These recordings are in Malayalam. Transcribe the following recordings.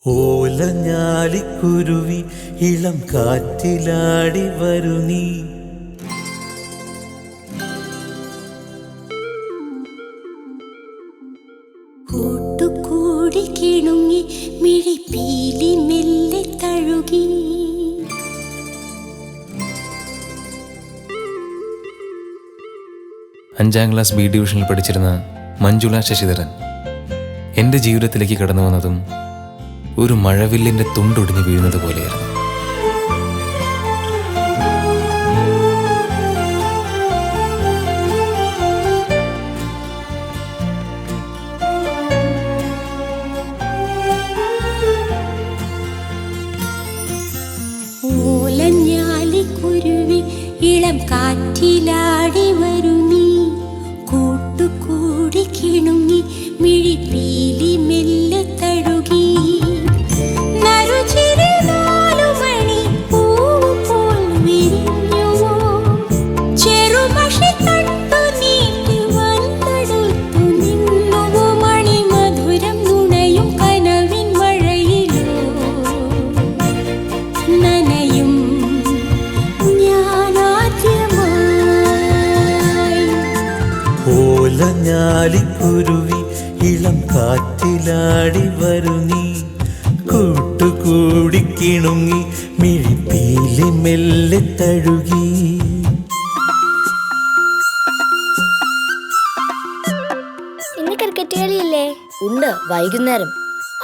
ഓലഞ്ഞാലിക്കുരുവി ഇളം കാറ്റിലാടി വരു നീ. കൂട്ടുകൂടി കിണുങ്ങി മിഴിപ്പീലി മെല്ലെ തഴുകി. അഞ്ചാം ക്ലാസ് ബി ഡിവിഷനിൽ പഠിച്ചിരുന്ന മഞ്ജുള ശശിധരൻ എൻ്റെ ജീവിതത്തിലേക്ക് കടന്നു വന്നതും ഒരു മഴവില്ലിൻ്റെ തുണ്ടൊടിഞ്ഞ് വീഴുന്നത് പോലെയായിരുന്നു. ഓലഞ്ഞാലിക്കുരുവി ഇളം കാറ്റിലാടി വരു നീ. കൂട്ടുകൂടി കിണുങ്ങി മിഴിപ്പീലി മെല്ലെ തഴുകി. നറുചിരി നാലുമണി പൂവ് പോൽ വിരിഞ്ഞുവോ. ചെറുമഷി തട്ടു നീട്ടി വന്നെടുത്തു നിന്നുവോ. മണിമധുരം നുണയും കനവിൻ മഴയിലോ നനയും ഞാനാദ്യമായി. ഓലഞ്ഞാലിക്കുരുവി ഇളം കാറ്റിലാടി വരു നീ. കൂട്ടുകൂടി കിണുങ്ങി മിഴിപ്പീലി മെല്ലെ തഴുകി. ഇന്ന് ക്രിക്കറ്റ് കളിയില്ലേ? ഉണ്ട്, വൈകുന്നേരം.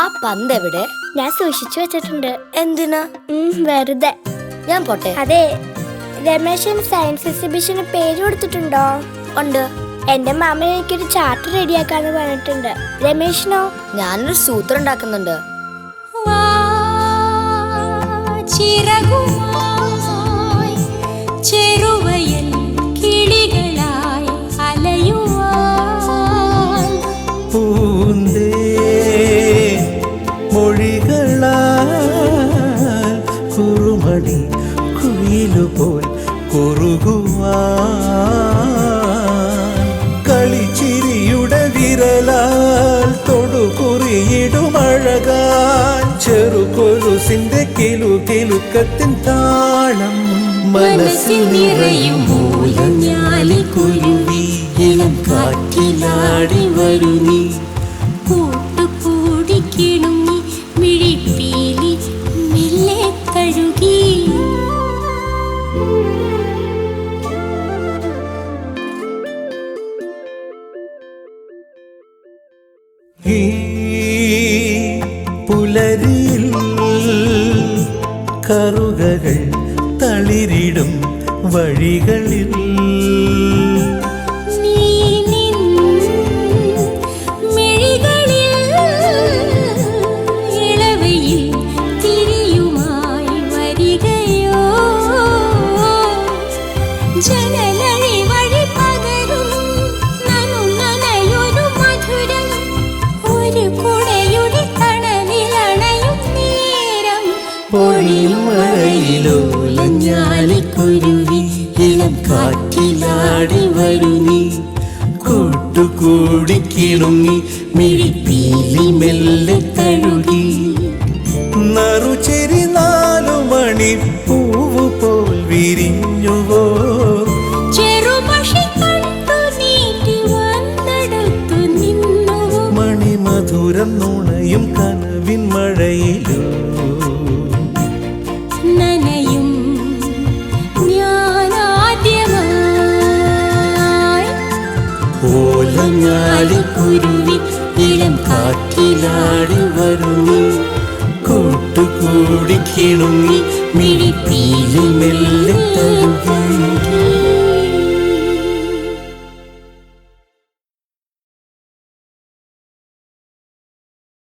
ആ പന്ത് എവിടെ? ഞാൻ സൂക്ഷിച്ചു വെച്ചിട്ടുണ്ട്. എന്തിനാ? വെറുതെ. ഞാൻ പോട്ടെ. അതെ, രമേശൻ സയൻസ് എക്സിബിഷന് പേര് കൊടുത്തിട്ടുണ്ടോ? ഉണ്ട്. എന്റെ മാമൻ എനിക്കൊരു ചാർട്ട് റെഡിയാക്കാന്ന് പറഞ്ഞിട്ടുണ്ട്. രമേശനോ? ഞാനൊരു സൂത്രം ഉണ്ടാക്കുന്നുണ്ട്. ചെറുവയൽ കിളികളായി അലയുവാൻ. പൂന്തേ മൊഴികളാൽ കുറുമണി കുയിലുപോൽ കുറുകുവാൻ. കളിച്ചിരിയുടെ വിരലാൽ തൊടുകുറിയിടുമഴകാൻ. ചെറുകൊലുസിന്റെ കിലുകിലുക്കത്തിൻ താളം മനസ്സിൽ നിറയും. ഓലഞ്ഞാലിക്കുരുവി ഇളം കാറ്റിലാടി വരു നീ. കൂട്ടുകൂടി കിണുങ്ങി മിഴിപ്പീലി മെല്ലെ തഴുകി. ഈ പുലരിയിൽ കറുകകൾ തളിരിടും വഴികളിൽ നീ നിൻ മിഴികളിൽ ഇളവയിൽ തിരിയുമായി വരികയോ. ജനലഴി വഴി പകരും നനയൊരു മധുരം. ഒരു കുടയുടെ തണലിലണയും നേരം. പൊഴിൽ മഴയിലോലഞ്ഞാലിക്കുരുവി ഇളം കാറ്റിലാടി വരു നീ. കൂട്ടുകൂടി കിണുങ്ങി മിഴിപ്പീലി മെല്ലെ തഴുകി. നറുചെരി നാലുമണി പൂവ് പോൽ വിരിഞ്ഞുവോ. ചെറുമഷി തട്ടു നീട്ടി വന്നെടുത്തു നിന്നുവോ. മണിമധുരം നുണയും കനവിൻ മഴയിലോ നനയും ഞാനാദ്യമായി. ഓലഞ്ഞാലിക്കുരുവി ഇളം കാറ്റിലാടി വരു നീ. കൂട്ടുകൂടി കിണുങ്ങി മിഴിപ്പീലി